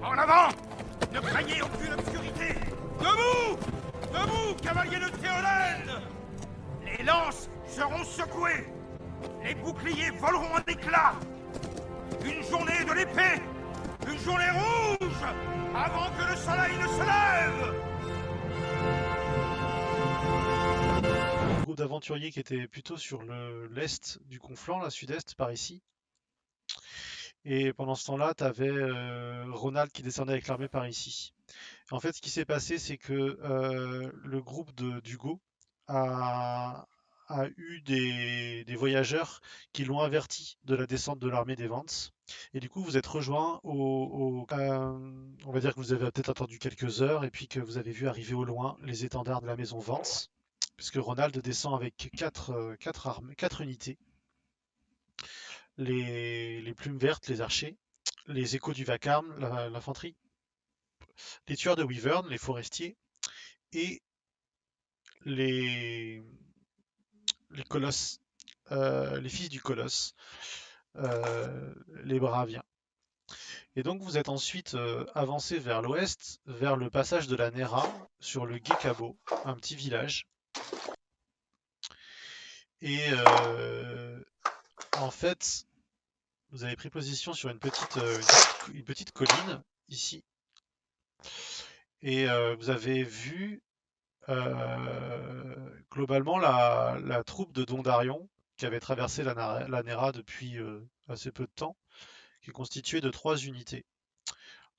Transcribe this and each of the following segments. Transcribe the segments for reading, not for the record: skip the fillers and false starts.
En avant! Ne craignez aucune obscurité! Debout! Debout, cavaliers de Théolène! Les lances seront secouées! Les boucliers voleront en éclats! Une journée de l'épée! Une journée rouge! Avant que le soleil ne se lève! Un groupe d'aventuriers qui était plutôt sur l'est du Conflent, la sud-est, par ici. Et pendant ce temps-là, tu avais Ronald qui descendait avec l'armée par ici. En fait, ce qui s'est passé, c'est que le groupe d'Hugo a eu des voyageurs qui l'ont averti de la descente de l'armée des Vance. Et du coup, vous êtes rejoints on va dire que vous avez peut-être attendu quelques heures et puis que vous avez vu arriver au loin les étendards de la maison Vance. Puisque Ronald descend avec quatre unités. Les plumes vertes, les archers, les échos du vacarme, l'infanterie, les tueurs de Wyvern, les forestiers, et les, les colosses, les fils du colosse, les Braviens. Et donc vous êtes ensuite avancé vers l'ouest, vers le passage de la Nera, sur le Gekabo, un petit village. Et en fait, vous avez pris position sur une petite colline, ici. Et vous avez vu globalement la troupe de Dondarion qui avait traversé la Nera depuis assez peu de temps, qui est constituée de 3 unités.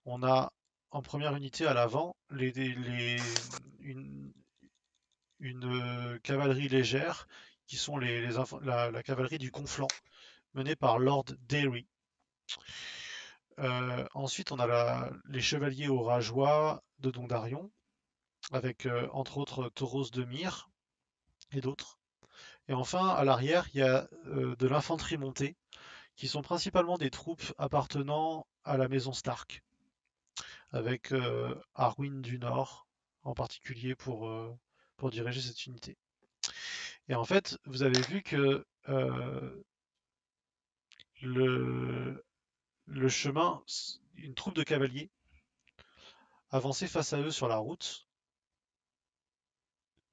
On a en première unité à l'avant une cavalerie légère qui sont la cavalerie du Conflent menée par Lord Derry. Ensuite, on a les chevaliers aux rageois de Dondarion avec entre autres Tauros de Myre et d'autres. Et enfin, à l'arrière, il y a de l'infanterie montée, qui sont principalement des troupes appartenant à la maison Stark, avec Arwyn du Nord en particulier pour diriger cette unité. Et en fait, vous avez vu que le, le chemin, une troupe de cavaliers avançait face à eux sur la route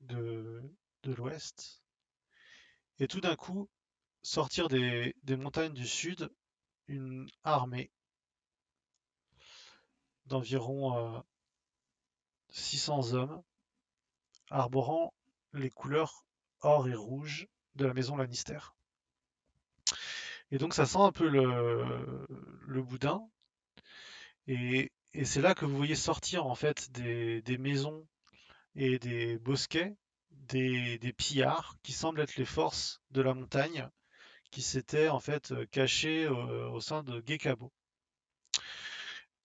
de, de l'ouest, et tout d'un coup, sortir des montagnes du sud, une armée d'environ 600 hommes, arborant les couleurs or et rouge de la maison Lannister. Et donc ça sent un peu le boudin, et c'est là que vous voyez sortir en fait des maisons et des bosquets, des pillards qui semblent être les forces de la montagne qui s'étaient en fait cachées au sein de Gekabo.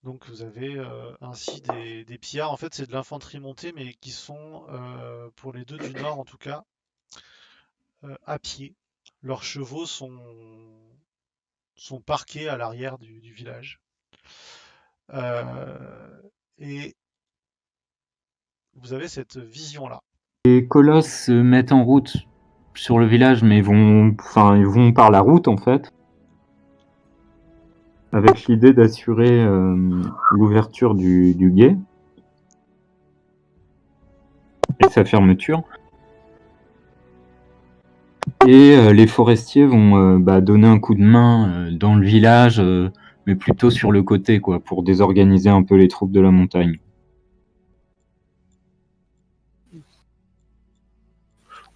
Donc vous avez ainsi des pillards, en fait c'est de l'infanterie montée mais qui sont, pour les deux du nord en tout cas, à pied. Leurs chevaux sont parqués à l'arrière du village. Et vous avez cette vision-là. Les colosses se mettent en route sur le village, mais ils vont par la route en fait, avec l'idée d'assurer l'ouverture du gué et sa fermeture. Et les forestiers vont donner un coup de main dans le village, mais plutôt sur le côté, quoi, pour désorganiser un peu les troupes de la montagne.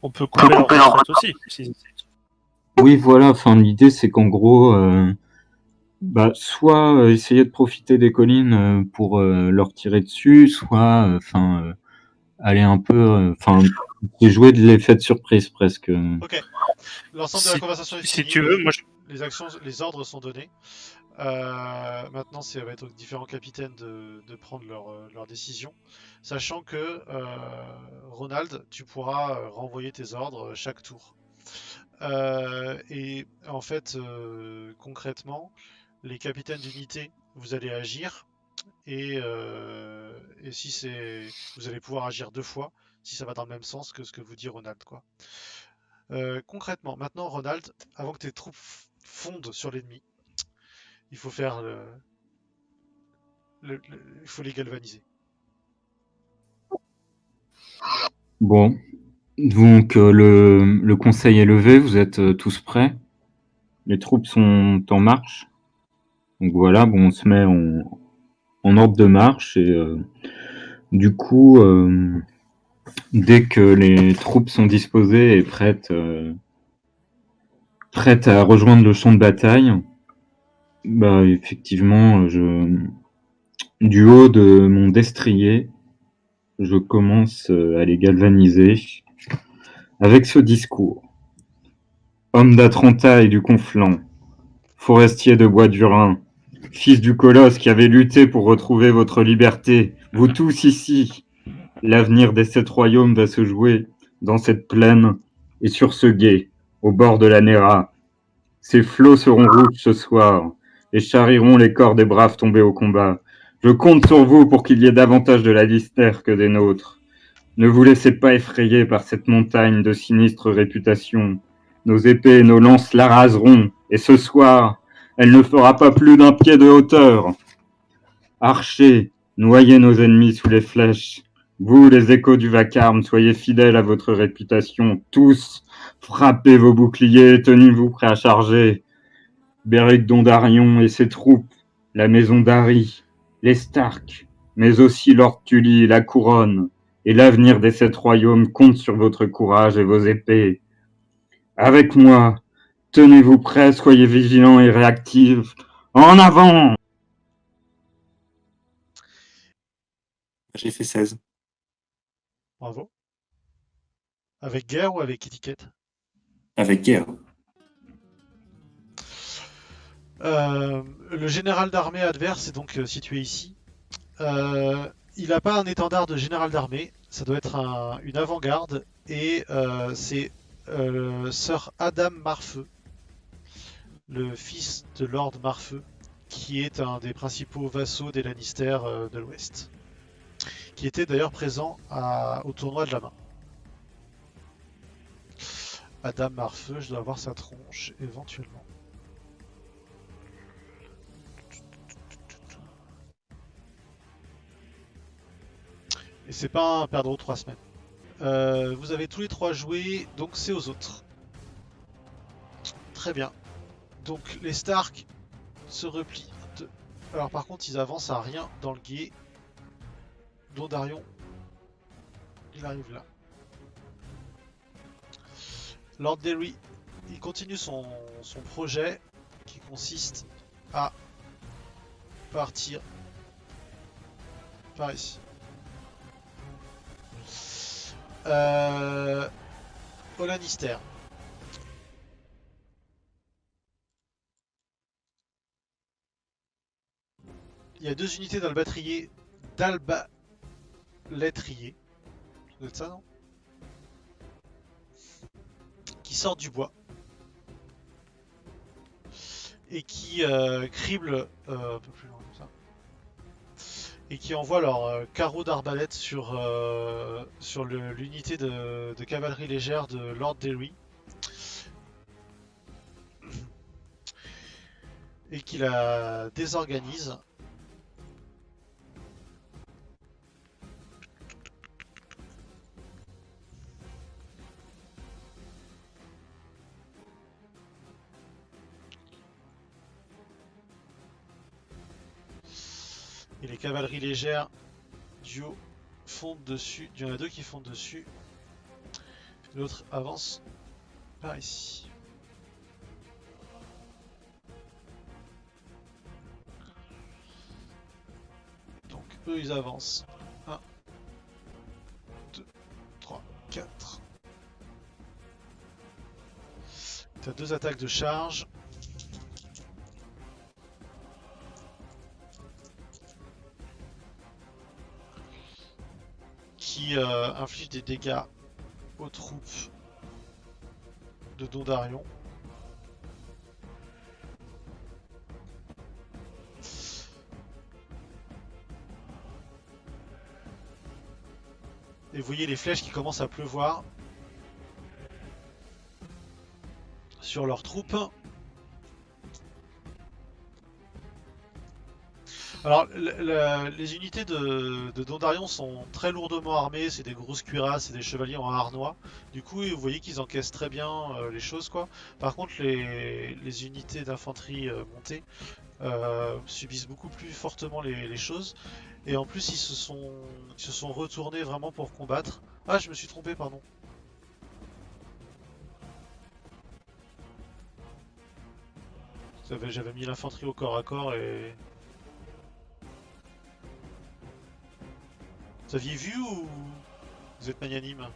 On peut couper leur retraite aussi. Oui, voilà. Enfin, l'idée c'est qu'en gros, soit essayer de profiter des collines pour leur tirer dessus, soit, aller un peu, jouer de l'effet de surprise presque. Ok, l'ensemble de la conversation est Si finie, tu veux, moi les ordres sont donnés. Maintenant, ça va être aux différents capitaines de prendre leur décision, sachant que Ronald, tu pourras renvoyer tes ordres chaque tour. Et en fait, concrètement, les capitaines d'unité, vous allez agir, et si vous allez pouvoir agir 2 fois, si ça va dans le même sens que ce que vous dit Ronald, quoi. Concrètement, maintenant, Ronald, avant que tes troupes fondent sur l'ennemi, il faut faire Il faut les galvaniser. Bon, donc le conseil est levé, vous êtes tous prêts. Les troupes sont en marche. Donc voilà, bon, on se met en ordre de marche et du coup, dès que les troupes sont disposées et prêtes à rejoindre le champ de bataille, bah effectivement, du haut de mon destrier, je commence à les galvaniser avec ce discours. Homme d'Atranta et du Conflent, forestier de Bois du Rhin, fils du colosse qui avait lutté pour retrouver votre liberté, vous tous ici, l'avenir des 7 royaumes va se jouer dans cette plaine et sur ce gué, au bord de la Néra. Ces flots seront rouges ce soir et charrieront les corps des braves tombés au combat. Je compte sur vous pour qu'il y ait davantage de la Lister que des nôtres. Ne vous laissez pas effrayer par cette montagne de sinistre réputation. Nos épées et nos lances la raseront, et ce soir, elle ne fera pas plus d'1 pied de hauteur. Archers, noyez nos ennemis sous les flèches. Vous, les échos du vacarme, soyez fidèles à votre réputation. Tous, frappez vos boucliers, tenez-vous prêts à charger. Beric Dondarrion et ses troupes, la maison d'Harry, les Stark, mais aussi Lord Tully, la couronne, et l'avenir des 7 royaumes comptent sur votre courage et vos épées. Avec moi, tenez-vous prêts, soyez vigilants et réactifs. En avant! J'ai fait 16. Bravo. Avec guerre ou avec étiquette? Avec guerre. Le général d'armée adverse est donc situé ici. Il n'a pas un étendard de général d'armée, ça doit être une avant-garde, et c'est Sir Adam Marfeu, le fils de Lord Marfeu, qui est un des principaux vassaux des Lannister de l'Ouest, qui était d'ailleurs présent au tournoi de la main. Adam Marfeu, je dois avoir sa tronche éventuellement. Et c'est pas un perdreau 3 semaines. Vous avez tous les 3 joué, donc c'est aux autres. Très bien. Donc les Stark se replient. Alors par contre ils avancent à rien dans le gué. Dondarrion, il arrive là. Lord Derry, il continue son projet qui consiste à partir par ici. Au Lannister. Il y a 2 unités dans le batterier d'Albalettrier. Ça doit être ça, non? Qui sortent du bois. Et qui criblent un peu plus loin comme ça. Et qui envoient leur carreau d'arbalète sur l'unité de cavalerie légère de Lord Derry. Et qui la désorganise. Et les cavaleries légères du haut fondent dessus. Il y en a 2 qui fondent dessus. L'autre avance par ici. Donc eux ils avancent. 1, 2, 3, 4. T'as 2 attaques de charge. Qui inflige des dégâts aux troupes de Dondarrion. Et vous voyez les flèches qui commencent à pleuvoir sur leurs troupes. Alors, les unités de Dondarion sont très lourdement armées, c'est des grosses cuirasses, c'est des chevaliers en harnois. Du coup, vous voyez qu'ils encaissent très bien les choses, quoi. Par contre, les unités d'infanterie montée subissent beaucoup plus fortement les choses. Et en plus, ils se sont retournés vraiment pour combattre. Ah, je me suis trompé, pardon. J'avais mis l'infanterie au corps à corps et... Vous aviez vu ou vous êtes magnanime?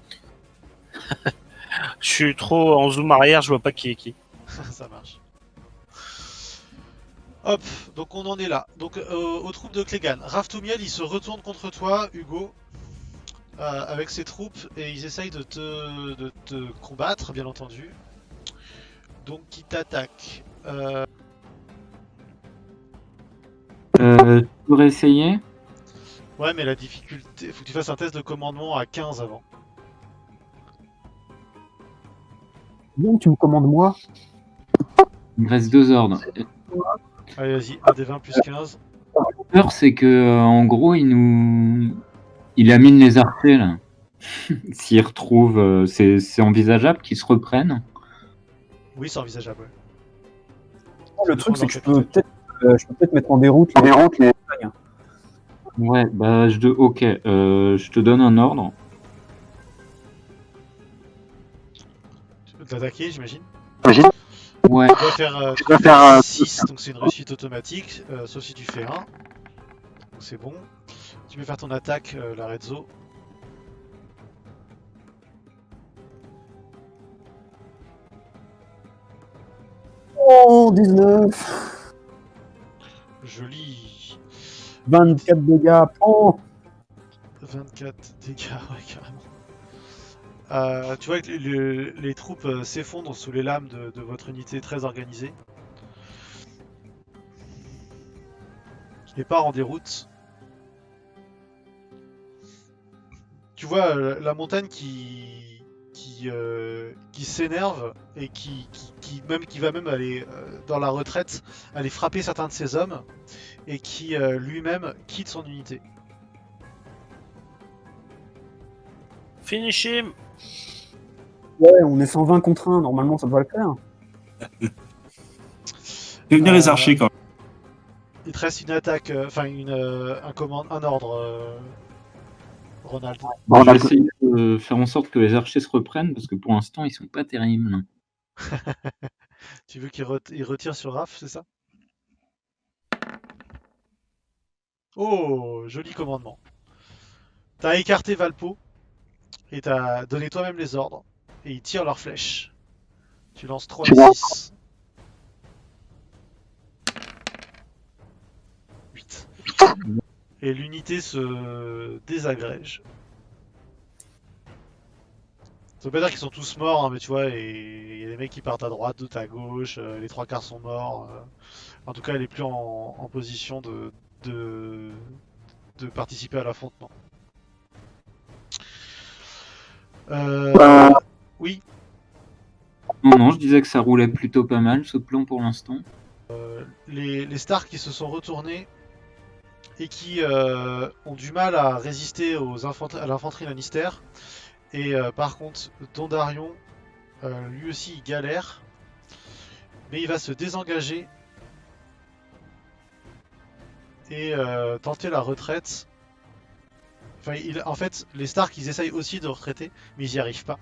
Je suis trop en zoom arrière, je vois pas qui est qui. Ça marche. Hop, donc on en est là. Donc aux troupes de Clegane. Raftumiel, il se retourne contre toi, Hugo, avec ses troupes, et ils essayent de te combattre, bien entendu. Donc ils t'attaquent. Tu pourrais essayer? Ouais, mais la difficulté... Faut que tu fasses un test de commandement à 15 avant. Donc tu me commandes moi. Il me reste 2 ordres. Allez, vas-y, 1 des 20 plus 15. La peur, c'est que, en gros, il amine les archers, là. S'ils retrouvent, c'est envisageable qu'ils se reprennent. Oui, c'est envisageable, ouais. Le truc, c'est que je peux peut-être mettre en déroute les montagnes. Ouais, bah, ok, je te donne un ordre. Tu peux t'attaquer, j'imagine. Ouais, Tu dois faire 6, donc c'est une réussite automatique, sauf si tu fais 1. Donc c'est bon. Tu peux faire ton attaque, la Rezzo. Oh, 19. Joli. 24 dégâts. Oh. 24 dégâts, ouais, carrément. Tu vois que les troupes s'effondrent sous les lames de votre unité très organisée. Qui part en déroute. Tu vois la montagne qui s'énerve et qui va même aller dans la retraite, aller frapper certains de ses hommes et qui lui-même quitte son unité. Finish him. Ouais, on est 120 contre 1, normalement ça devrait le faire. Fais venir les archers quand même. Il te reste une attaque, enfin un ordre, Ronald. je vais essayer de faire en sorte que les archers se reprennent, parce que pour l'instant, ils sont pas terribles. Tu veux qu'il retire sur Raph, c'est ça? Oh, joli commandement. T'as écarté Valpo et t'as donné toi-même les ordres et ils tirent leurs flèches. Tu lances 3 d 6. 8. Et l'unité se désagrège. Ça veut pas dire qu'ils sont tous morts, hein, mais tu vois, il y a des mecs qui partent à droite, d'autres à gauche, les 3 quarts sont morts. En tout cas, elle est plus en position de participer à l'affrontement. Oui, Non, je disais que ça roulait plutôt pas mal, ce plan, pour l'instant. les Stark qui se sont retournés et qui ont du mal à résister à l'infanterie Lannister. Et par contre, Dondarion, lui aussi, il galère. Mais il va se désengager et tenter la retraite. Enfin, en fait, les Stark, ils essayent aussi de retraiter, mais ils n'y arrivent pas.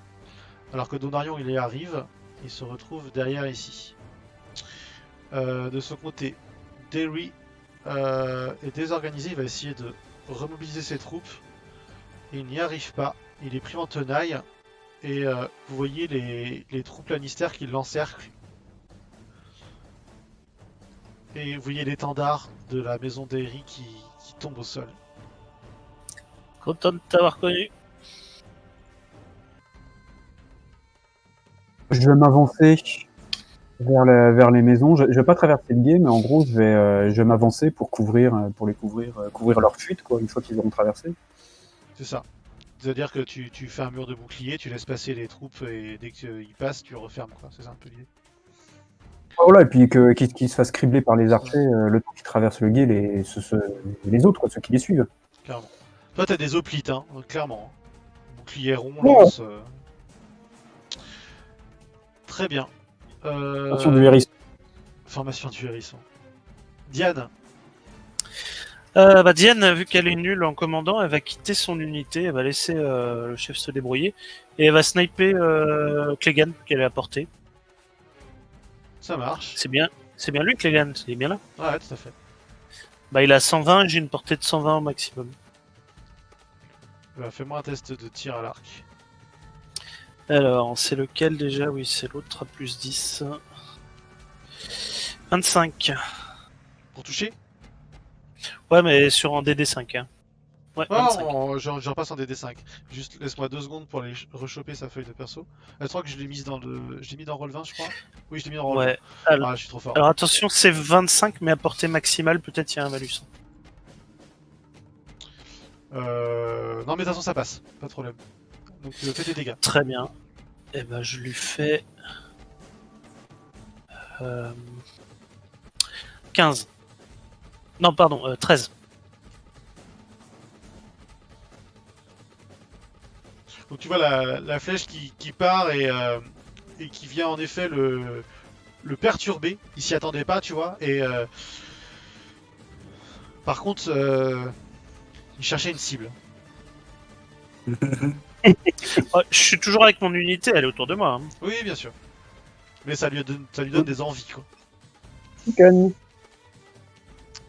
Alors que Dondarion, il y arrive, il se retrouve derrière ici. De son côté, Derry est désorganisé, il va essayer de remobiliser ses troupes. Et il n'y arrive pas, il est pris en tenaille. Et vous voyez les troupes Lannister qui l'encerclent. Et vous voyez l'étendard de la maison d'Aery qui tombe au sol. Content de t'avoir connu. Je vais m'avancer vers les maisons. Je vais pas traverser le gué, mais en gros, je vais m'avancer pour couvrir leur fuite, quoi, une fois qu'ils auront traversé. C'est ça. C'est-à-dire que tu fais un mur de bouclier, tu laisses passer les troupes et dès qu'ils passent, tu refermes, quoi. C'est ça un peu l'idée. Voilà, et puis qu'ils se fassent cribler par les archers le temps qu'ils traversent le gué, les autres, quoi, ceux qui les suivent. Clairement. Toi, t'as des hoplites, hein, clairement. Bouclier rond, Ouais. lance. Très bien. Attention du hérisson. Formation du hérisson. Diane. Diane, vu qu'elle est nulle en commandant, elle va quitter son unité, elle va laisser le chef se débrouiller, et elle va sniper Clegane qu'elle est à portée. Ça marche. C'est bien lui Clegane, il est bien là. Ouais, tout à fait. Bah il a 120 et j'ai une portée de 120 au maximum. Bah, fais-moi un test de tir à l'arc. Alors, c'est lequel déjà? Oui, c'est l'autre à plus 10. 25. Pour toucher? Ouais, mais sur un DD5. Hein. Ouais, Ah, 25. je repasse en DD5. Juste laisse-moi 2 secondes pour aller rechoper sa feuille de perso. Je crois que je l'ai mise dans le. Je l'ai mis dans Roll 20, je crois. Oui, je l'ai mis dans Roll 20. Ouais. Alors, Ah, je suis trop fort. alors attention, c'est 25, mais à portée maximale, peut-être il y a un malus. Non, mais de toute façon, ça passe. Pas de problème. Donc, fais des dégâts. Très bien. Et ben, je lui fais. 15. Non, pardon, 13. Donc, tu vois la flèche qui part et qui vient en effet le perturber. Il s'y attendait pas, tu vois. Et par contre, il cherchait une cible. Ouais, je suis toujours avec mon unité, elle est autour de moi. Hein. Oui, bien sûr. Mais ça lui donne des envies, quoi. Chicken.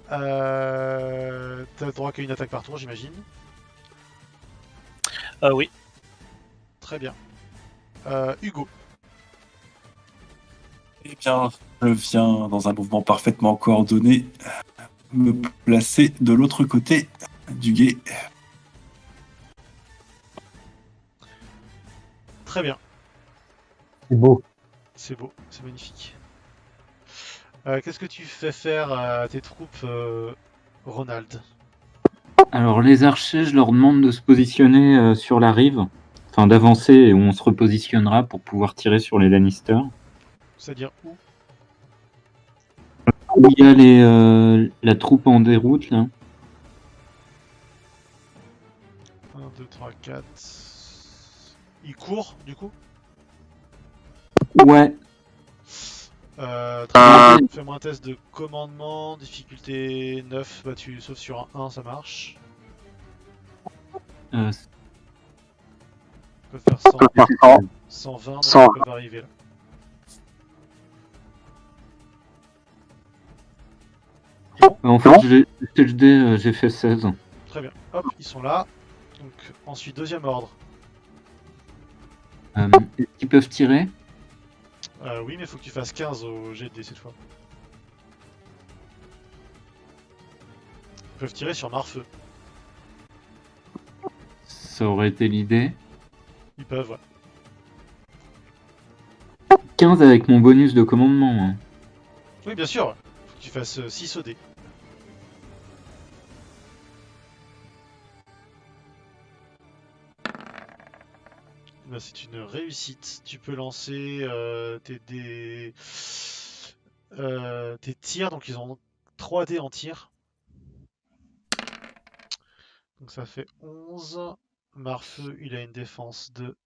T'as droit qu'à une attaque par tour, j'imagine. Oui. Très bien. Hugo. Eh bien, je viens, dans un mouvement parfaitement coordonné, me placer de l'autre côté du gué. Très bien. C'est beau. C'est beau, c'est magnifique. Qu'est-ce que tu fais faire à tes troupes, Ronald? Alors les archers, je leur demande de se positionner sur la rive, enfin d'avancer et on se repositionnera pour pouvoir tirer sur les Lannister. C'est-à-dire où? Où il y a la troupe en déroute là. 1, 2, 3, 4. Il court, du coup? Ouais. Très bien. Fais-moi un test de commandement, difficulté 9, battu, sauf sur un 1, ça marche. Euh, On peut faire 100, 120, donc ils peuvent arriver là. en fait, j'ai fait 16. Très bien. Hop, ils sont là. Donc ensuite, deuxième ordre. Est-ce qu'ils peuvent tirer? Oui, mais faut que tu fasses 15 au jet de dés cette fois. Ils peuvent tirer sur Marfeu. Ça aurait été l'idée. Ils peuvent, ouais. 15 avec mon bonus de commandement. Hein. Oui, bien sûr. Faut que tu fasses 6 au dé. Ben, c'est une réussite. Tu peux lancer tes tirs. Donc ils ont 3 dés en tir. Donc ça fait 11. Marfeu, il a une défense de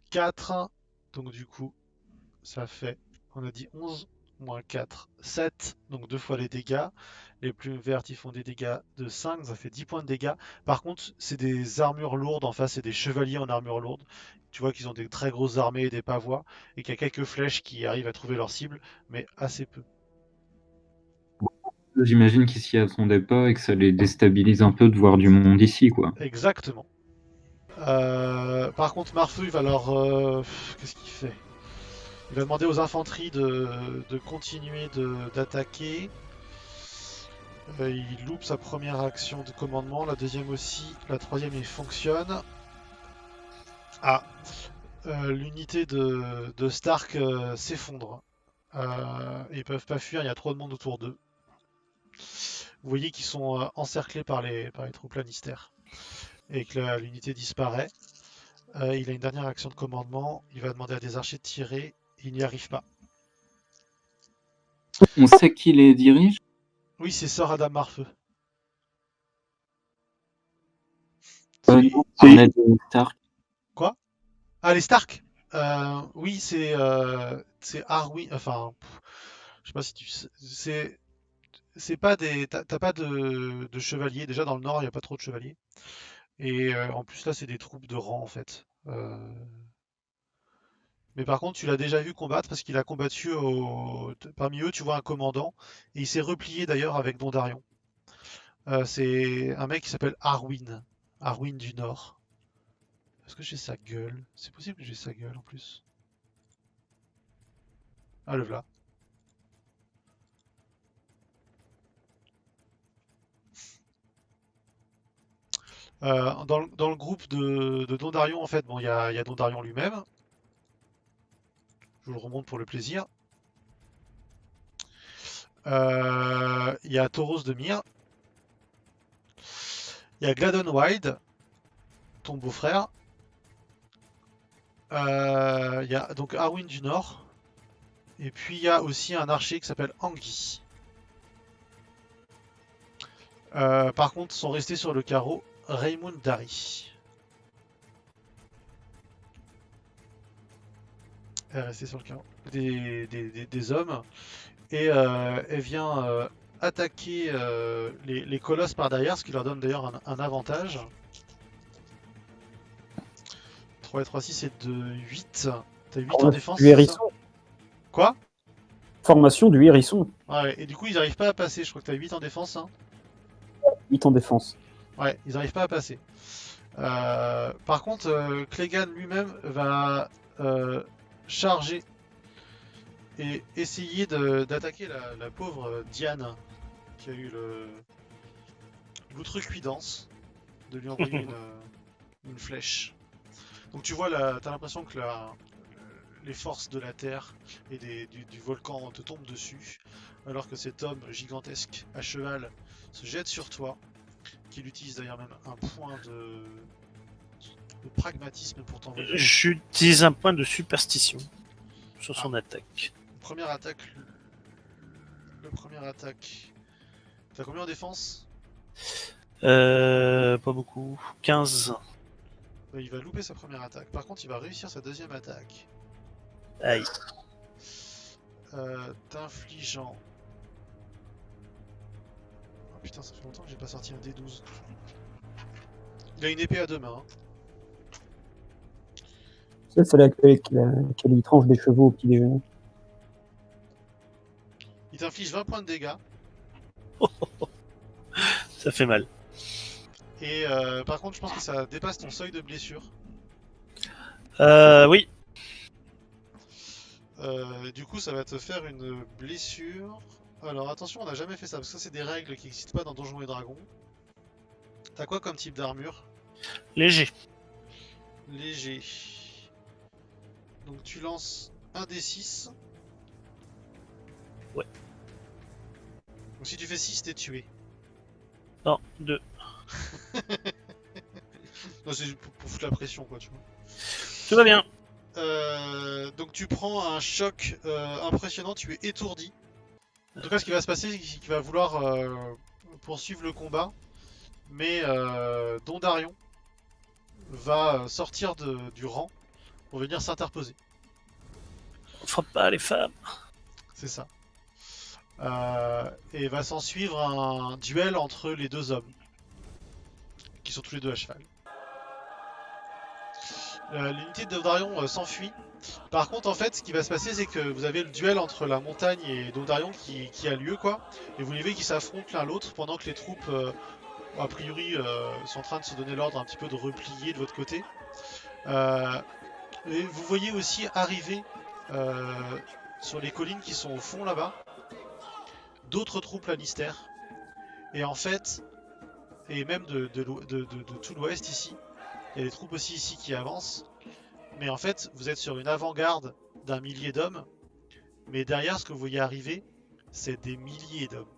4. Donc du coup, ça fait, on a dit 11 moins 4, 7. Donc 2 fois les dégâts. Les plumes vertes, ils font des dégâts de 5. Ça fait 10 points de dégâts. Par contre, c'est des armures lourdes. En face, c'est des chevaliers en armure lourde. Tu vois qu'ils ont des très grosses armées et des pavois. Et qu'il y a quelques flèches qui arrivent à trouver leur cible. Mais assez peu. J'imagine qu'ils s'y attendaient pas et que ça les déstabilise un peu de voir du monde ici, quoi. Exactement. Par contre, Marfeu, il va leur... qu'est-ce qu'il fait? Il va demander aux infanteries de continuer d'attaquer. Il loupe sa première action de commandement, la deuxième aussi, la troisième il fonctionne. Ah, l'unité de Stark s'effondre. Ils peuvent pas fuir, il y a trop de monde autour d'eux. Vous voyez qu'ils sont encerclés par les troupes Lannister et que l'unité disparaît. Il a une dernière action de commandement. Il va demander à des archers de tirer. Il n'y arrive pas. On sait qui les dirige? Oui, c'est Sir Adam Marfeu. Non, c'est Ned Stark. Quoi? Ah, les Stark. Oui, c'est Arwen. Enfin, je sais pas si tu sais. C'est pas des. T'as pas de chevaliers. Déjà dans le nord, il n'y a pas trop de chevaliers. Et en plus là, c'est des troupes de rang en fait. Mais par contre, tu l'as déjà vu combattre parce qu'il a combattu parmi eux, tu vois un commandant. Et il s'est replié d'ailleurs avec Dondarion. C'est un mec qui s'appelle Arwen. Arwen du Nord. Est-ce que j'ai sa gueule? C'est possible que j'ai sa gueule en plus. Ah, le voilà. Dans le groupe de Dondarion, en fait, bon, il y a Dondarion lui-même. Je vous le remonte pour le plaisir. Il y a Tauros de Myr. Il y a Gladon Wild, ton beau-frère. Il y a donc Arwen du Nord. Et puis il y a aussi un archer qui s'appelle Anguille. Par contre, sont restés sur le carreau Raymond Dari. Elle est restée sur le carreau. Des hommes. Et elle vient attaquer les colosses par derrière, ce qui leur donne d'ailleurs un avantage. 3 et 3, 6 et 2, 8. T'as 8 en défense. Du hérisson. Quoi? Formation du hérisson. Ouais, et du coup, ils n'arrivent pas à passer. Je crois que t'as 8 en défense. Hein. 8 en défense. Ouais, ils n'arrivent pas à passer. Par contre, Clegane lui-même va charger et essayer d'attaquer la pauvre Diane qui a eu l'outrecuidance de lui envoyer une flèche. Donc tu vois, t'as l'impression que les forces de la terre et du volcan te tombent dessus, alors que cet homme gigantesque à cheval se jette sur toi, qu'il utilise d'ailleurs même un point de pragmatisme pour t'envoyer. J'utilise un point de superstition sur son attaque. Première attaque. Le premier attaque. T'as combien en défense? Pas beaucoup. 15. Il va louper sa première attaque. Par contre, il va réussir sa deuxième attaque. Aïe. T'infligeant. Oh putain, ça fait longtemps que j'ai pas sorti un D12. Il a une épée à deux mains. C'est celle qu'elle y tranche des chevaux au petit déjeuner. Il t'inflige 20 points de dégâts. Ça fait mal. Et par contre, je pense que ça dépasse ton seuil de blessure. Oui. Du coup, ça va te faire une blessure. Alors attention, on n'a jamais fait ça, parce que ça, c'est des règles qui n'existent pas dans Donjons et Dragons. T'as quoi comme type d'armure? Léger. Léger. Donc tu lances un D6. Ouais. Donc si tu fais 6, t'es tué. Non, 2. Non, c'est pour foutre la pression, quoi, tu vois. Tout va bien. Donc tu prends un choc impressionnant, tu es étourdi. En tout cas, ce qui va se passer, c'est qu'il va vouloir poursuivre le combat. Mais Dondarion va sortir du rang pour venir s'interposer. On frappe pas les femmes. C'est ça. Et va s'en suivre un duel entre les deux hommes, qui sont tous les deux à cheval. L'unité de Dondarion s'enfuit. Par contre, en fait, ce qui va se passer, c'est que vous avez le duel entre la montagne et Dondarion qui a lieu, quoi. Et vous les voyez qui s'affrontent l'un l'autre pendant que les troupes, a priori, sont en train de se donner l'ordre un petit peu de replier de votre côté. Et vous voyez aussi arriver sur les collines qui sont au fond là-bas d'autres troupes Lannister. Et en fait, et même de tout l'ouest ici, il y a des troupes aussi ici qui avancent. Mais en fait, vous êtes sur une avant-garde d'un millier d'hommes. Mais derrière, ce que vous voyez arriver, c'est des milliers d'hommes.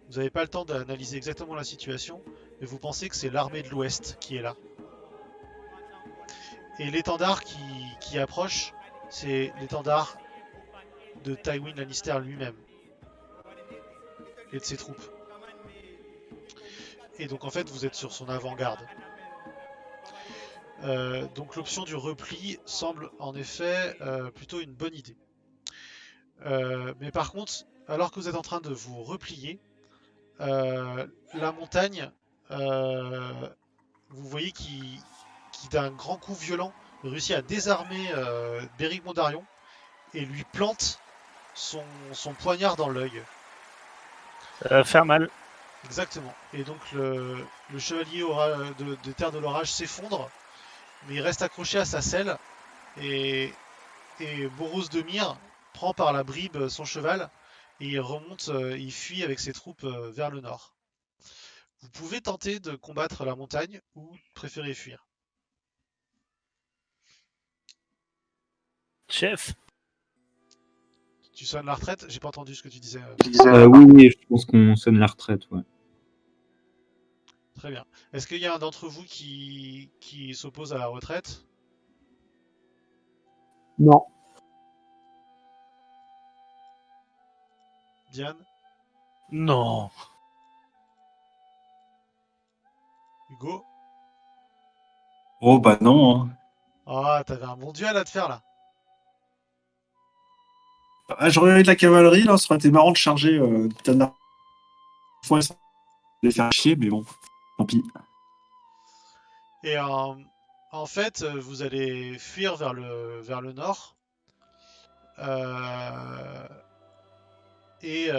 Vous n'avez pas le temps d'analyser exactement la situation, mais vous pensez que c'est l'armée de l'Ouest qui est là. Et l'étendard qui approche, c'est l'étendard de Tywin Lannister lui-même et de ses troupes. Et donc en fait, vous êtes sur son avant-garde. Donc l'option du repli semble en effet plutôt une bonne idée. Mais par contre, alors que vous êtes en train de vous replier, la montagne, vous voyez qui d'un grand coup violent réussit à désarmer Beric Mondarion et lui plante son poignard dans l'œil. Faire mal. Exactement. Et donc le chevalier de Terre de l'Orage s'effondre, mais il reste accroché à sa selle et Boros de Myr prend par la bribe son cheval et il remonte, il fuit avec ses troupes vers le nord. Vous pouvez tenter de combattre la montagne ou préférez fuir. Chef. Tu sonnes la retraite? J'ai pas entendu ce que tu disais. Oui, je pense qu'on sonne la retraite, ouais. Très bien. Est-ce qu'il y a un d'entre vous qui s'oppose à la retraite? Non. Diane? Non. Hugo? Oh bah non. Hein. Ah, t'avais un bon duel à te faire là. Ah, j'aurais eu de la cavalerie, là, ça aurait été marrant de charger dernière fois, ça les faire chier, mais bon, tant pis. Et en fait, vous allez fuir vers le nord. Et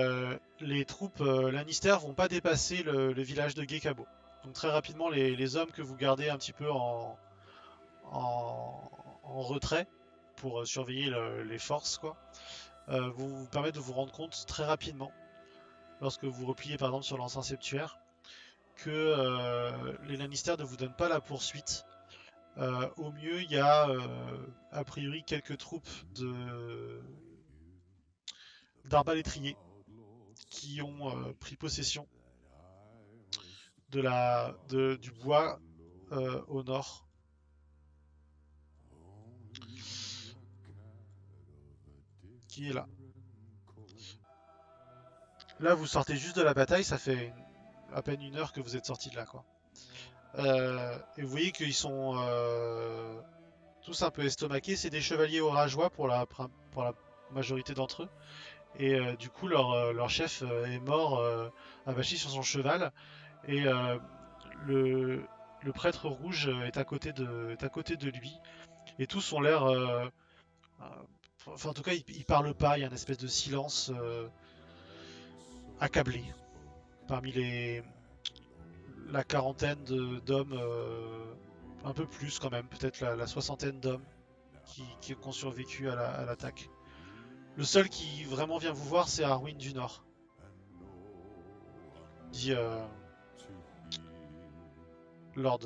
les troupes Lannister vont pas dépasser le village de Gekabo. Donc très rapidement, les hommes que vous gardez un petit peu en retrait pour surveiller les forces, quoi, vous permettent de vous rendre compte très rapidement, lorsque vous repliez par exemple sur l'ancien septuaire, que les Lannister ne vous donnent pas la poursuite. Au mieux, il y a a priori quelques troupes d'arbalétriers qui ont pris possession du bois au nord. Qui est là. Là, vous sortez juste de la bataille, ça fait à peine 1 heure que vous êtes sortis de là, quoi. Et vous voyez qu'ils sont tous un peu estomaqués. C'est des chevaliers orageois pour la majorité d'entre eux. Et du coup, leur chef est mort abachi sur son cheval. Et le prêtre rouge est à côté de lui. Et tous ont l'air... enfin, en tout cas, ils parlent pas. Il y a une espèce de silence accablé parmi la quarantaine d'hommes, un peu plus quand même, peut-être la soixantaine d'hommes qui ont survécu à l'attaque. Le seul qui vraiment vient vous voir, c'est Arwyn du Nord. Dit Lord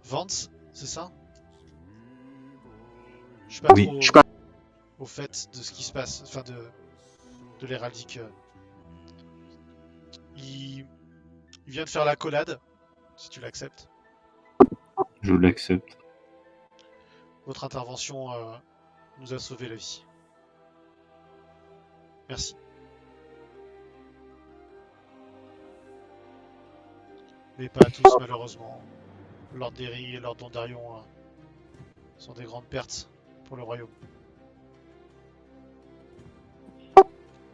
Vance, c'est ça? Je suis pas Oui, trop au fait de ce qui se passe, enfin de l'héraldique. Il vient de faire la collade, si tu l'acceptes. je l'accepte. Votre intervention nous a sauvé la vie. Merci. Mais pas tous, malheureusement. Lord Derry et Lord Dondarion sont des grandes pertes pour le royaume.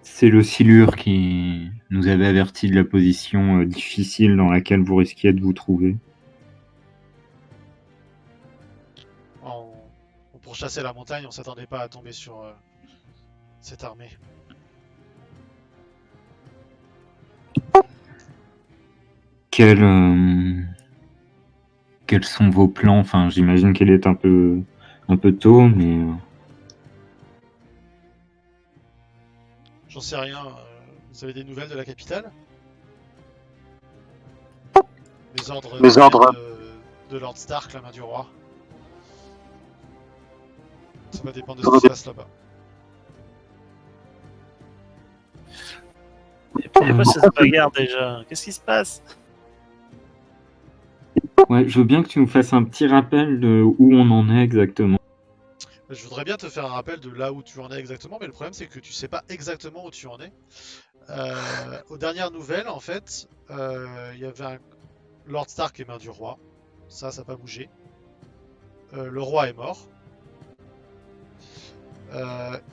C'est le Silure qui nous avait averti de la position difficile dans laquelle vous risquiez de vous trouver. Pour chasser la montagne, on s'attendait pas à tomber sur cette armée. Quels sont vos plans? Enfin, j'imagine qu'elle est un peu tôt, mais J'en sais rien. Vous avez des nouvelles de la capitale? Les ordres de Lord Stark, la main du roi. Ça va dépendre de ce qui se passe là-bas. Et puis, quoi cette bagarre déjà? Qu'est-ce qui se passe? Ouais, je veux bien que tu nous fasses un petit rappel de où on en est exactement. Je voudrais bien te faire un rappel de là où tu en es exactement, mais le problème c'est que tu sais pas exactement où tu en es. Aux dernières nouvelles, en fait, il y avait un Lord Stark est main du roi. Ça n'a pas bougé. Le roi est mort.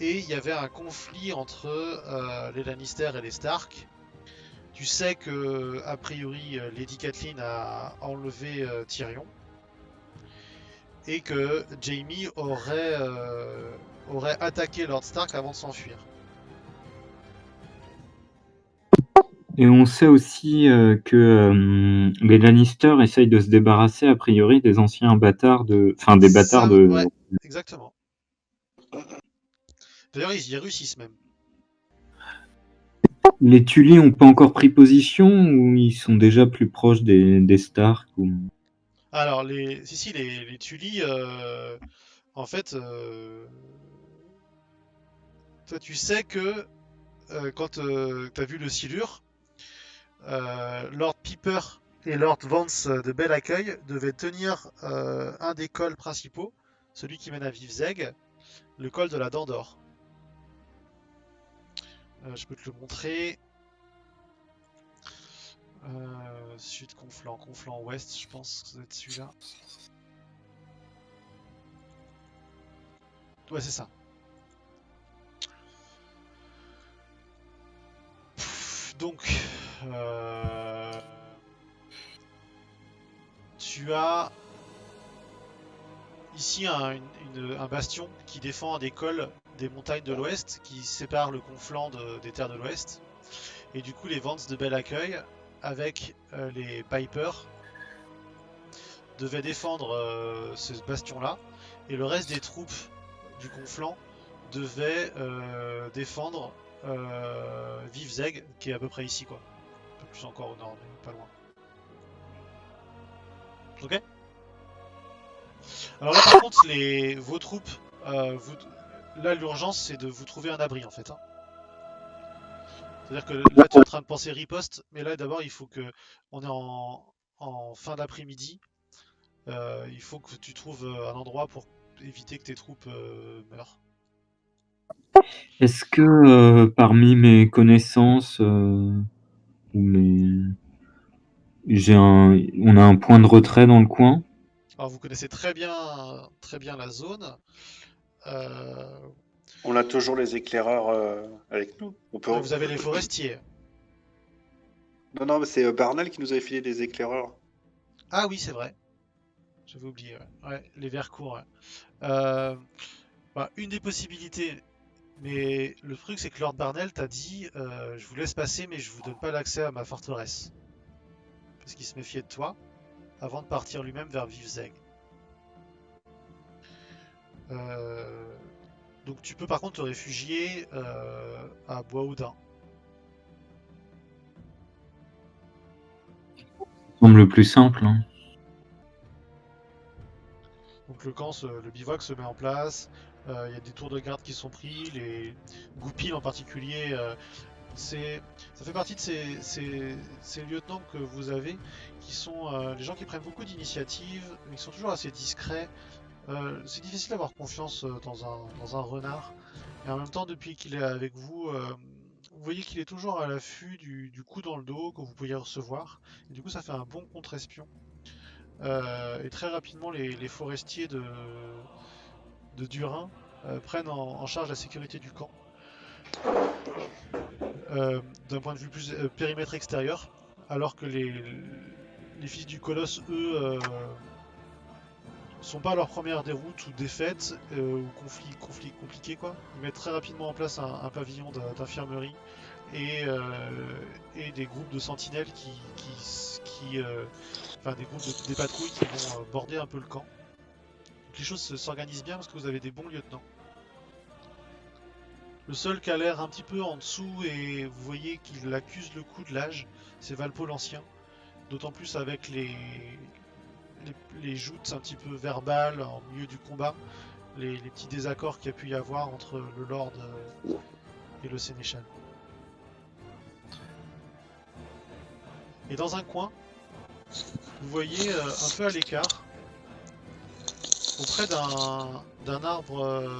Et il y avait un conflit entre les Lannister et les Stark. Tu sais que, a priori, Lady Catelyn a enlevé Tyrion. Et que Jaime aurait attaqué Lord Stark avant de s'enfuir. Et on sait aussi que les Lannister essayent de se débarrasser, a priori, des anciens bâtards de... Enfin, des bâtards Ça, de... ouais, exactement. D'ailleurs, ils y réussissent même. Les Tully ont pas encore pris position ou ils sont déjà plus proches des Stark ou... Alors, les Tully, en fait, toi, tu sais que quand t'as vu le Silure, Lord Piper et Lord Vance de Bel Accueil devaient tenir un des cols principaux, celui qui mène à Vivzeg, le col de la Dent d'Or. Je peux te le montrer. Sud Conflant, Conflant Ouest, je pense que ça doit être celui-là. Ouais, c'est ça. Donc, tu as ici un bastion qui défend un des cols des montagnes de l'Ouest, qui sépare le Conflant des terres de l'Ouest. Et du coup, les Vance de Bel Accueil, avec les Piper, devaient défendre ce bastion-là. Et le reste des troupes du Conflant devaient défendre Vivzeg, qui est à peu près ici, quoi. Un peu plus encore au nord, mais pas loin. Ok. Alors là, par contre, vos troupes, là, l'urgence, c'est de vous trouver un abri, en fait. Hein. C'est-à-dire que là, tu es en train de penser riposte, mais là, d'abord, il faut que... On est en fin d'après-midi. Il faut que tu trouves un endroit pour éviter que tes troupes meurent. Est-ce que parmi mes connaissances ou on a un point de retrait dans le coin? Alors, vous connaissez très bien la zone. On a toujours les éclaireurs avec nous. Vous avez les forestiers. Non, mais c'est Barnell qui nous avait filé des éclaireurs. Ah oui, c'est vrai. J'avais oublié. Ouais, les vers courts. Ouais. Une des possibilités, mais le truc c'est que Lord Barnell t'a dit je vous laisse passer, mais je vous donne pas l'accès à ma forteresse. Parce qu'il se méfiait de toi avant de partir lui-même vers Vivzeg. Donc tu peux par contre te réfugier à Bois-Houdin. Ça semble le plus simple. Hein. Donc le bivouac se met en place. Il y a des tours de garde qui sont pris. Les goupils en particulier. Ça fait partie de ces lieutenants que vous avez qui sont les gens qui prennent beaucoup d'initiatives, mais qui sont toujours assez discrets. C'est difficile d'avoir confiance dans un renard. Et en même temps, depuis qu'il est avec vous, vous voyez qu'il est toujours à l'affût du coup dans le dos que vous pouvez recevoir. Et du coup, ça fait un bon contre-espion. Et très rapidement, les forestiers de Durin prennent en charge la sécurité du camp. D'un point de vue plus périmètre extérieur, alors que les fils du colosse, eux, sont pas à leur première déroute ou défaite ou conflit compliqué quoi. Ils mettent très rapidement en place un pavillon d'infirmerie et des groupes de sentinelles enfin des groupes des patrouilles qui vont border un peu le camp. Donc les choses s'organisent bien parce que vous avez des bons lieutenants. Le seul qui a l'air un petit peu en dessous et vous voyez qu'il accuse le coup de l'âge, c'est Valpo l'Ancien. D'autant plus avec les joutes un petit peu verbales en milieu du combat, les petits désaccords qu'il y a pu y avoir entre le Lord et le Sénéchal. Et dans un coin, vous voyez un peu à l'écart, auprès d'un arbre,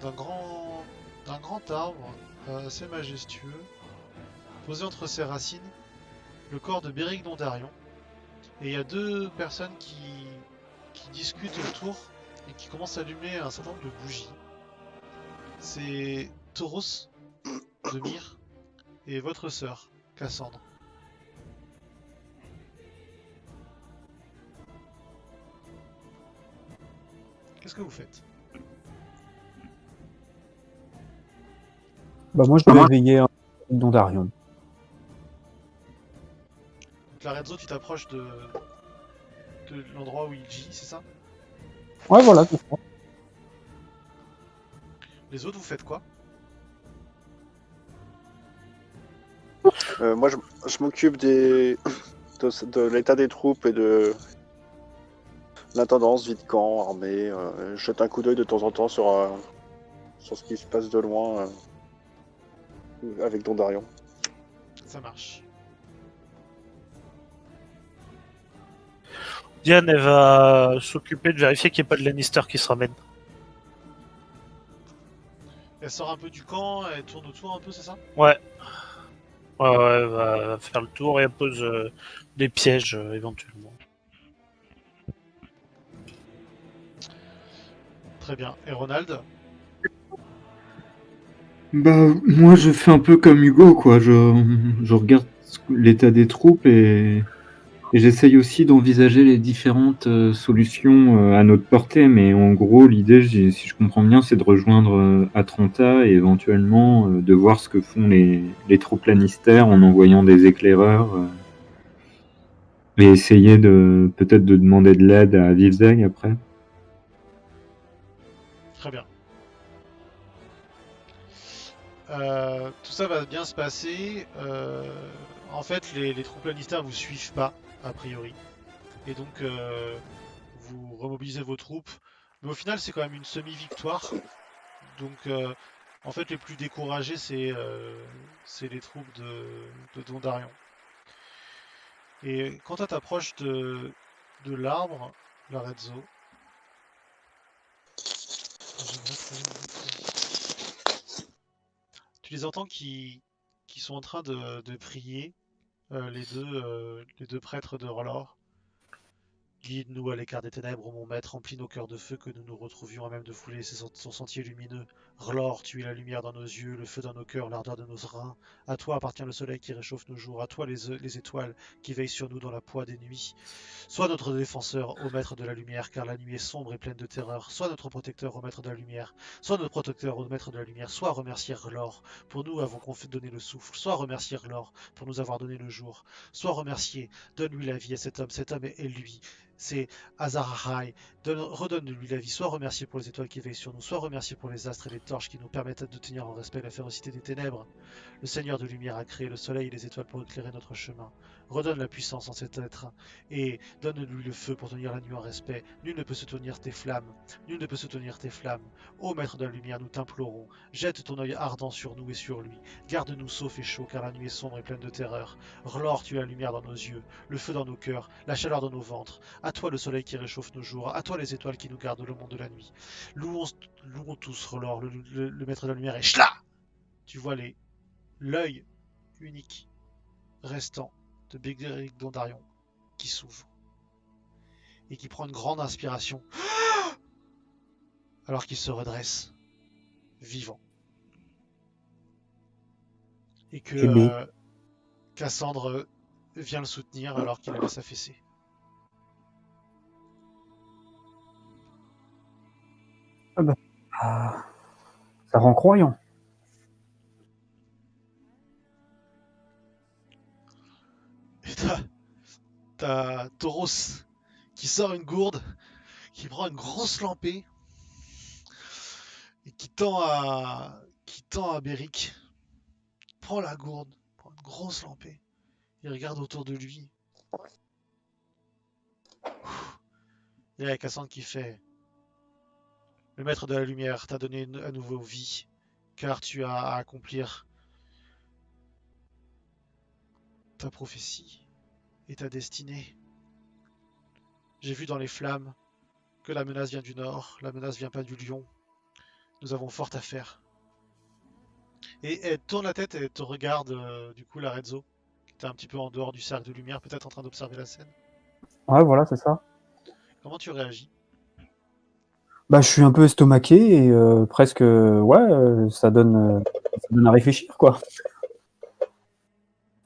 d'un grand arbre assez majestueux, posé entre ses racines, le corps de Béric Dondarion. Et il y a deux personnes qui discutent autour et qui commencent à allumer un certain nombre de bougies. C'est Tauros de Myre et votre sœur, Cassandre. Qu'est-ce que vous faites? Bah, moi, je vais éveiller un Dondarion. Donc la Redzo, tu t'approches de l'endroit où il gît, c'est ça? Ouais, voilà, c'est ça. Les autres, vous faites quoi? Moi, je m'occupe de l'état des troupes et de l'intendance, vide camp, armée. Je jette un coup d'œil de temps en temps sur ce qui se passe de loin avec Dondarion. Ça marche. Diane, elle va s'occuper de vérifier qu'il n'y ait pas de Lannister qui se ramène. Elle sort un peu du camp, elle tourne autour un peu, c'est ça? Ouais. Ouais, elle va faire le tour et elle pose des pièges éventuellement. Très bien. Et Ronald? Bah, moi, je fais un peu comme Hugo, quoi. Je regarde l'état des troupes et j'essaye aussi d'envisager les différentes solutions à notre portée. Mais en gros, l'idée, si je comprends bien, c'est de rejoindre Atlanta et éventuellement de voir ce que font les troupes Lannister en envoyant des éclaireurs et essayer peut-être de demander de l'aide à Vivzag après. Très bien. Tout ça va bien se passer. En fait, les troupes Lannister vous suivent pas, a priori. Et donc, vous remobilisez vos troupes. Mais au final, c'est quand même une semi-victoire. Donc, en fait, les plus découragés, c'est les troupes de Dondarion. Et quand tu t'approches de l'arbre, la Redzo, tu les entends qui sont en train de prier, les deux prêtres de Rolor. Guide-nous à l'écart des ténèbres, ô mon maître, remplis nos cœurs de feu, que nous nous retrouvions à même de fouler son sentier lumineux. R'hllor, tu es la lumière dans nos yeux, le feu dans nos cœurs, l'ardeur de nos reins. À toi appartient le soleil qui réchauffe nos jours, à toi les étoiles qui veillent sur nous dans la poix des nuits. Sois notre défenseur, ô maître de la lumière, car la nuit est sombre et pleine de terreur. Sois notre protecteur, ô maître de la lumière. Sois notre protecteur, ô maître de la lumière. Sois remercié R'hllor, pour nous avons donné le souffle. Sois remercié R'hllor, pour nous avoir donné le jour. Sois remercié, donne-lui la vie à cet homme est lui. C'est Azarahai. Redonne-lui la vie. Sois remercié pour les étoiles qui veillent sur nous. Sois remercié pour les astres et les torches qui nous permettent de tenir en respect la férocité des ténèbres. Le Seigneur de lumière a créé le soleil et les étoiles pour éclairer notre chemin. Redonne la puissance en cet être et donne-lui le feu pour tenir la nuit en respect. Nul ne peut se tenir tes flammes. Nul ne peut se tenir tes flammes. Ô maître de la lumière, nous t'implorons. Jette ton œil ardent sur nous et sur lui. Garde-nous saufs et chauds, car la nuit est sombre et pleine de terreur. R'hllor, tu es la lumière dans nos yeux, le feu dans nos cœurs, la chaleur dans nos ventres. À toi le soleil qui réchauffe nos jours, à toi les étoiles qui nous gardent le monde de la nuit. Louons tous R'hllor, le maître de la lumière, et chla! Tu vois l'œil unique restant de Béric Dondarion qui s'ouvre et qui prend une grande inspiration alors qu'il se redresse vivant. Et que Cassandre vient le soutenir alors qu'il allait s'affaisser. Ah, ça rend croyant. Et t'as Tauros qui sort une gourde, qui prend une grosse lampée et qui tend à Béric. Prend la gourde, prend une grosse lampée. Il regarde autour de lui. Et là, Cassandre qui fait: le maître de la lumière t'a donné à nouveau vie, car tu as à accomplir ta prophétie et ta destinée. J'ai vu dans les flammes que la menace vient du nord, la menace vient pas du lion. Nous avons fort à faire. Et elle tourne la tête et elle te regarde, du coup, la Rezzo, qui était un petit peu en dehors du cercle de lumière, peut-être en train d'observer la scène. Ouais, voilà, c'est ça. Comment tu réagis? Bah, je suis un peu estomaqué et presque, ouais, ça donne à réfléchir, quoi.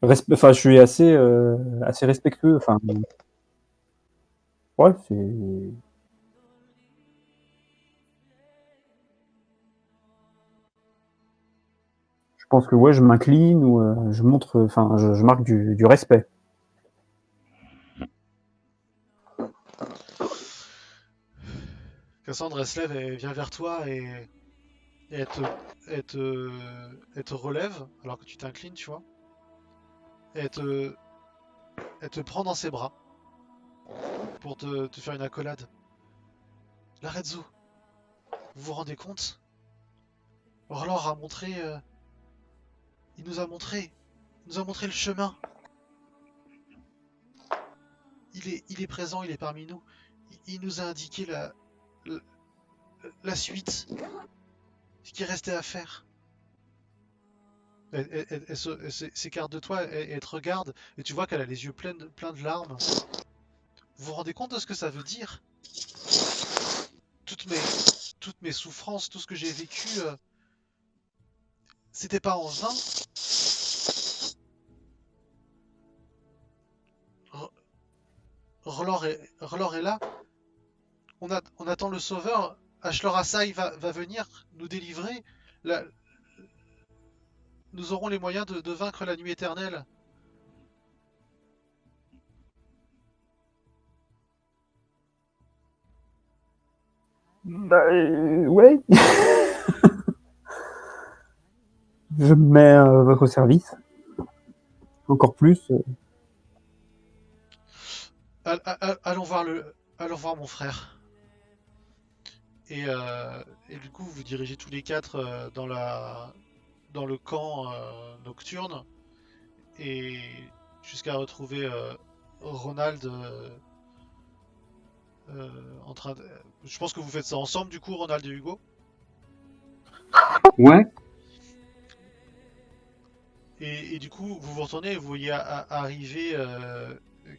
Enfin, je suis assez respectueux. Enfin, ouais, c'est. Je pense que ouais, je m'incline ou je montre, enfin, je marque du respect. Cassandre, elle se lève et vient vers toi et elle elle te, elle te relève alors que tu t'inclines, tu vois. Et elle te prend dans ses bras pour te faire une accolade. Larezzo, vous vous rendez compte? Orlor a montré, il nous a montré le chemin. Il est présent, il est parmi nous. Il nous a indiqué la, la suite, ce qui restait à faire. Elle s'écarte de toi, elle te regarde, et tu vois qu'elle a les yeux pleins de larmes. Vous vous rendez compte de ce que ça veut dire? Toutes mes, toutes mes souffrances, tout ce que j'ai vécu, c'était pas en vain. R'hllor est là. On attend le sauveur. Ashlor Asai va venir nous délivrer. La- Nous aurons les moyens de vaincre la nuit éternelle. Bah, ouais. Je me mets à votre service. Encore plus. Allons voir mon frère. Et du coup, vous vous dirigez tous les quatre dans le camp nocturne et jusqu'à retrouver Ronald en train de... Je pense que vous faites ça ensemble du coup, Ronald et Hugo. Ouais, Et du coup, vous vous retournez et vous voyez arriver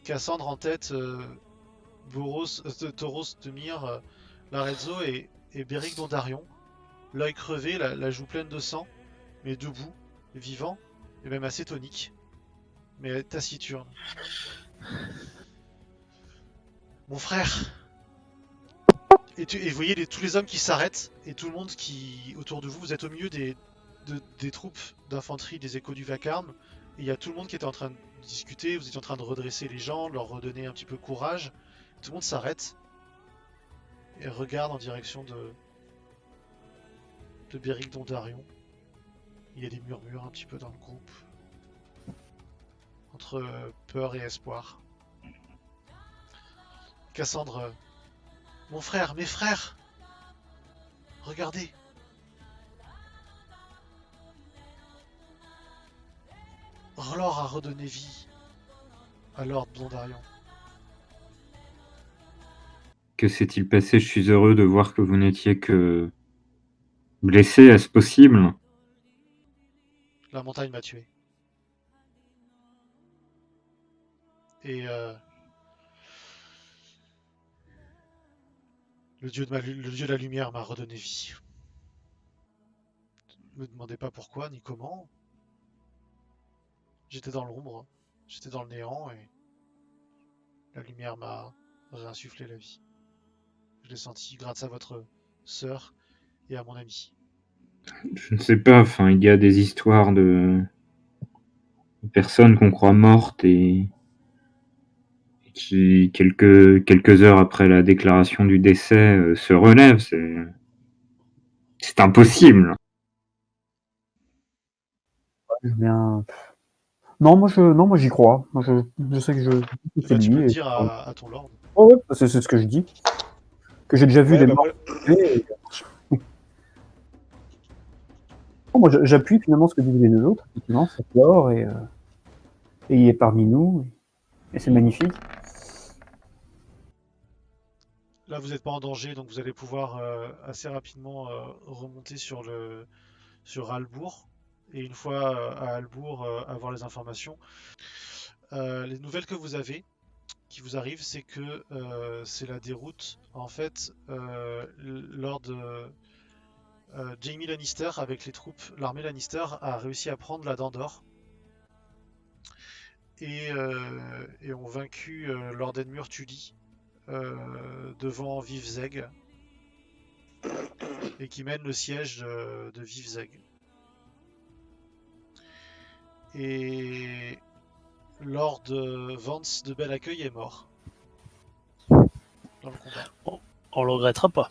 Cassandre en tête, Tauros, Demir, Larezzo et Beric Dondarion, l'œil crevé, la joue pleine de sang, mais debout, vivant, et même assez tonique, mais taciturne. Mon frère! Et vous voyez tous les hommes qui s'arrêtent, et tout le monde qui, autour de vous, vous êtes au milieu des troupes d'infanterie des échos du vacarme, et il y a tout le monde qui était en train de discuter, vous étiez en train de redresser les gens, de leur redonner un petit peu courage. Tout le monde s'arrête et regarde en direction de Beric Dondarion. Il y a des murmures un petit peu dans le groupe, entre peur et espoir. Cassandre, mon frère, mes frères, regardez. R'hllor a redonné vie à Lord Dondarion. que s'est-il passé? Je suis heureux de voir que vous n'étiez que blessé. Est-ce possible? La montagne m'a tué. Et le dieu de la lumière m'a redonné vie. Ne me demandez pas pourquoi ni comment. J'étais dans l'ombre, j'étais dans le néant et la lumière m'a réinsufflé la vie. Je l'ai senti grâce à votre sœur et à mon ami. Je ne sais pas, enfin, il y a des histoires de personnes qu'on croit mortes et qui, quelques heures après la déclaration du décès, se relèvent. C'est impossible. Bien. Non, moi j'y crois. Moi, je sais que c'est Bah, tu peux lui. le Et... dire à ton lord. Ouais, ouais, c'est ce que je dis. Que j'ai déjà vu Ouais, des bah, morts. moi, Et... moi, j'appuie finalement ce que disent les deux autres. Effectivement, c'est fort et il est parmi nous. Et c'est magnifique. là, vous n'êtes pas en danger, donc vous allez pouvoir assez rapidement remonter sur Albourg. Et une fois à Albourg, avoir les informations. Les nouvelles que vous avez, qui vous arrivent, c'est que c'est la déroute. En fait, Lord Jaime Lannister, avec les troupes, l'armée Lannister, a réussi à prendre la Dent d'Or. Et ont vaincu Lord Edmure Tully devant Vivzeg. Et qui mène le siège de Vivzeg. Et Lord Vance de Bel Accueil est mort dans le combat. On le regrettera pas.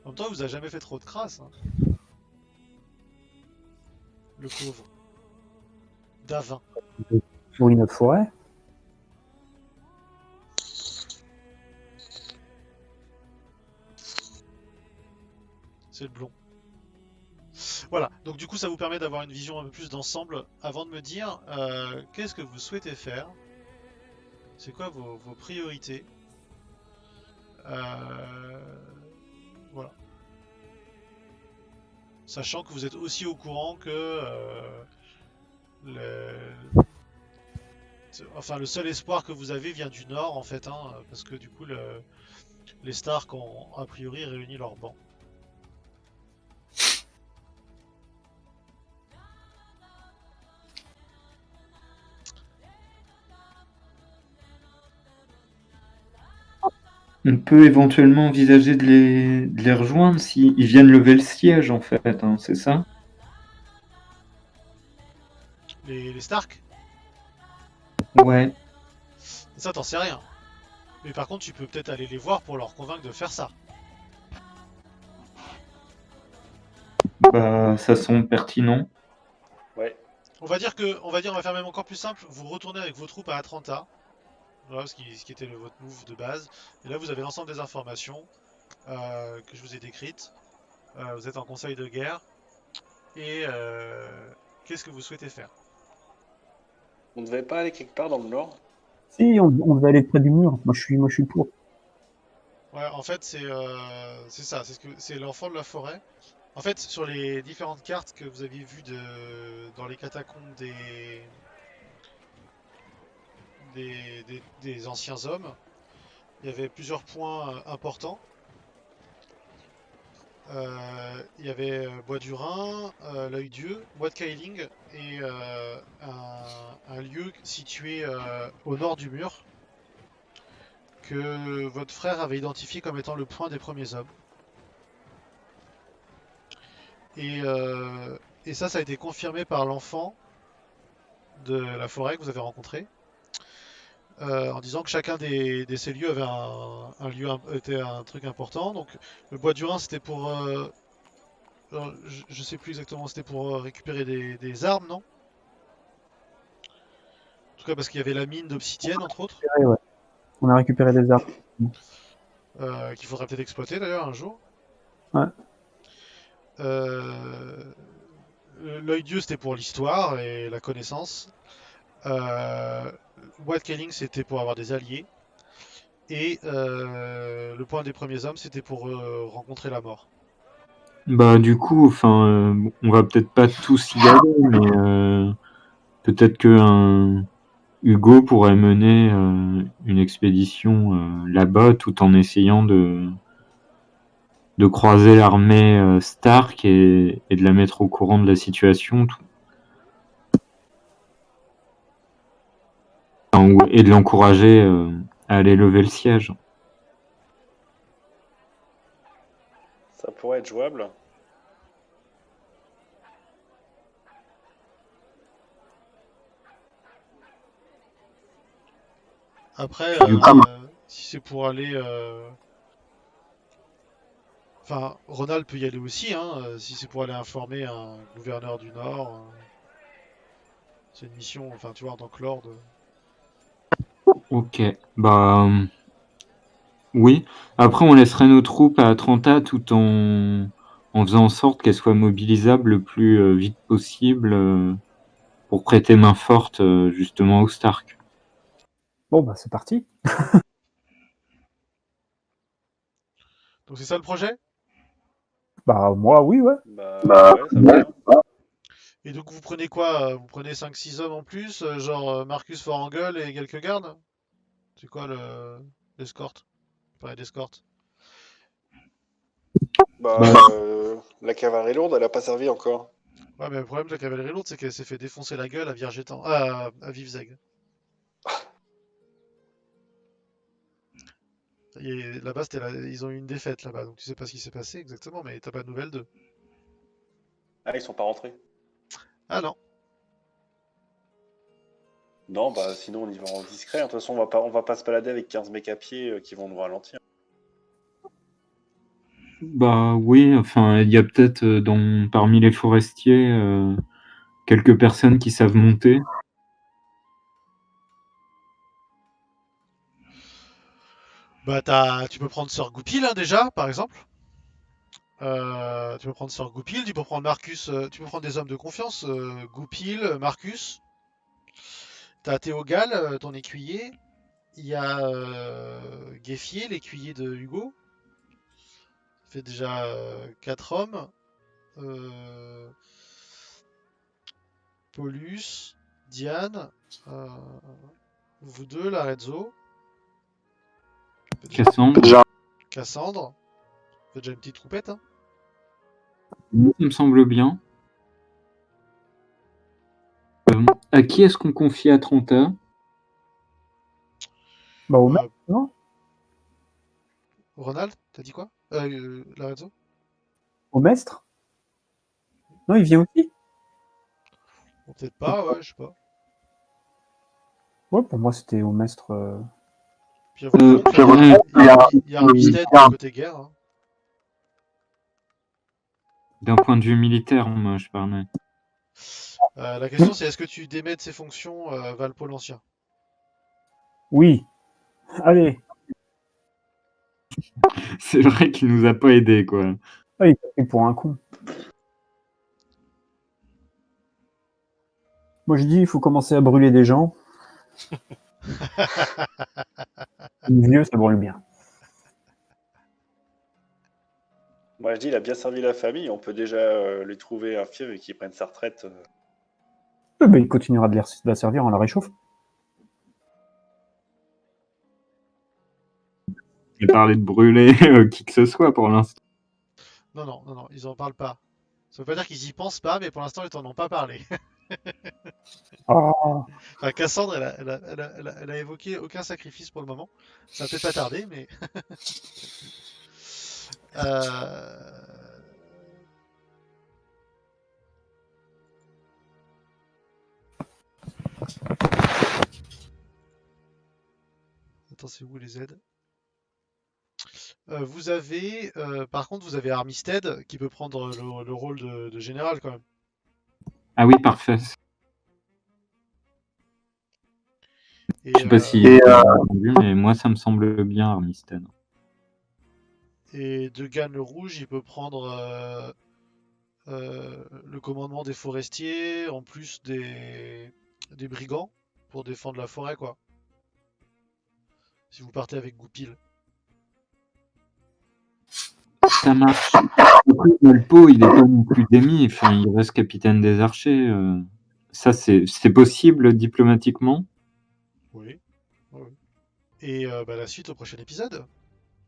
En même temps, il vous a jamais fait trop de crasse. Hein. Le pauvre. Davin. Sur une autre forêt. C'est le blond. Voilà, donc du coup ça vous permet d'avoir une vision un peu plus d'ensemble avant de me dire qu'est-ce que vous souhaitez faire, c'est quoi vos priorités. Voilà. Sachant que vous êtes aussi au courant que le seul espoir que vous avez vient du nord en fait, hein, parce que du coup les Stark ont a priori réuni leur banc. On peut éventuellement envisager de les rejoindre s'ils viennent lever le siège, en fait, hein, c'est ça? Les Stark, Ouais. ça t'en sais rien. Mais par contre tu peux peut-être aller les voir pour leur convaincre de faire ça. Bah, ça semble pertinent. Ouais. On va faire même encore plus simple, vous retournez avec vos troupes à Atlanta. Voilà, ce qui était votre move de base. Et là, vous avez l'ensemble des informations que je vous ai décrites. Vous êtes en conseil de guerre. Et qu'est-ce que vous souhaitez faire? On ne devait pas aller quelque part dans le nord? Si, on devait aller près du mur. Moi, je suis pour. Ouais, en fait, c'est ça. C'est l'enfant de la forêt. En fait, sur les différentes cartes que vous aviez vues dans les catacombes des anciens hommes, il y avait plusieurs points importants. Il y avait Bois du Rhin, l'Œil Dieu, Bois de Kailing et un lieu situé au nord du mur que votre frère avait identifié comme étant le point des premiers hommes. Et ça a été confirmé par l'enfant de la forêt que vous avez rencontré, en disant que chacun de ces lieux avait était un truc important. Donc le Bois du Rhin c'était pour je sais plus exactement, c'était pour récupérer des armes, non? En tout cas parce qu'il y avait la mine d'obsidienne entre autres, Ouais. On a récupéré des armes. qu'il faudrait peut-être exploiter d'ailleurs un jour. Ouais. L'œil Dieu c'était pour l'histoire et la connaissance. White Kelling c'était pour avoir des alliés. Et le point des premiers hommes c'était pour rencontrer la mort. Bah, du coup, enfin, on va peut-être pas tous y aller, mais peut-être que Hugo pourrait mener une expédition là-bas tout en essayant de croiser l'armée Stark et de la mettre au courant de la situation et de l'encourager à aller lever le siège. Ça pourrait être jouable. Après, Du coup, si c'est pour aller... Enfin, Ronald peut y aller aussi, hein, si c'est pour aller informer un gouverneur du Nord. C'est une mission, enfin tu vois, en tant que Lord. Ok, bah oui. Après, on laisserait nos troupes à Atlanta tout en faisant en sorte qu'elles soient mobilisables le plus vite possible pour prêter main forte justement aux Stark. Bon, bah, c'est parti. Donc c'est ça le projet? Bah, moi, oui, ouais. Bah, ouais, ça va bien. Et donc vous prenez quoi? Vous prenez 5-6 hommes en plus, genre Marcus Forangel et quelques gardes? C'est quoi l'escorte? Pas d'escorte. Bah, Bah, la cavalerie lourde, elle a pas servi encore. Ouais, mais le problème de la cavalerie lourde, c'est qu'elle s'est fait défoncer la gueule à Viergetan, à Vivzeg. Là-bas, ils ont eu une défaite là-bas, donc tu sais pas ce qui s'est passé exactement, mais t'as pas de nouvelles d'eux. Ah, ils sont pas rentrés. Ah non. Non, bah sinon on y va en discret. De toute façon, on va pas se balader avec 15 mecs à pied qui vont nous ralentir. bah oui, enfin, il y a peut-être parmi les forestiers quelques personnes qui savent monter. Bah tu peux prendre Sir Goupil hein, déjà, par exemple. Tu peux prendre Sir Goupil, tu peux prendre Marcus, tu peux prendre des hommes de confiance, Goupil, Marcus. T'as Théogal, ton écuyer. Il y a Gueffier, l'écuyer de Hugo. Ça fait déjà 4 hommes. Euh, Paulus, Diane, euh, vous deux, Larezzo. Ça fait déjà Cassandre, Cassandre. Ça fait déjà une petite troupette. Hein. moi, ça me semble bien. À qui est-ce qu'on confie Atlanta? Bah, au Euh, maître, non? Ronald, t'as dit quoi Larezzo. Au maître? Non, il vient aussi? Bon, peut-être pas, ouais, je sais pas. Ouais, pour moi, c'était au maître. Puis à votre oncle, il y a Armistead côté guerre. Hein. D'un point de vue militaire, moi, je parlais. La question c'est est-ce que tu démets de ses fonctions Valpo l'Ancien? Oui. Allez. C'est vrai qu'il nous a pas aidés, quoi. Ah, il t'a pris pour un con. Moi, je dis, il faut commencer à brûler des gens. Les vieux, ça brûle bien. Moi je dis, il a bien servi la famille. On peut déjà lui trouver un fief et qu'il prenne sa retraite. Ouais, bah, il continuera de la servir, on la réchauffe. Il a parlé de brûler qui que ce soit pour l'instant. Non, non, non, non, ils en parlent pas. Ça veut pas dire qu'ils y pensent pas, mais pour l'instant ils t'en ont pas parlé. Ah, Enfin, Cassandre, elle a évoqué aucun sacrifice pour le moment. Ça va peut-être pas tarder, mais. Euh, Attends, c'est où les aides? Vous avez, par contre, vous avez Armistead qui peut prendre le rôle de général quand même. Ah oui, parfait. Et, Je sais pas si entendu, mais moi, ça me semble bien, Armistead. et Degan le Rouge, il peut prendre le commandement des forestiers en plus des brigands pour défendre la forêt, quoi. Si vous partez avec Goupil. Ça marche. Après, Valpo, il est pas non plus démis. Enfin, il reste capitaine des archers. Ça, c'est possible diplomatiquement. Oui. Oui. Et bah, la suite au prochain épisode.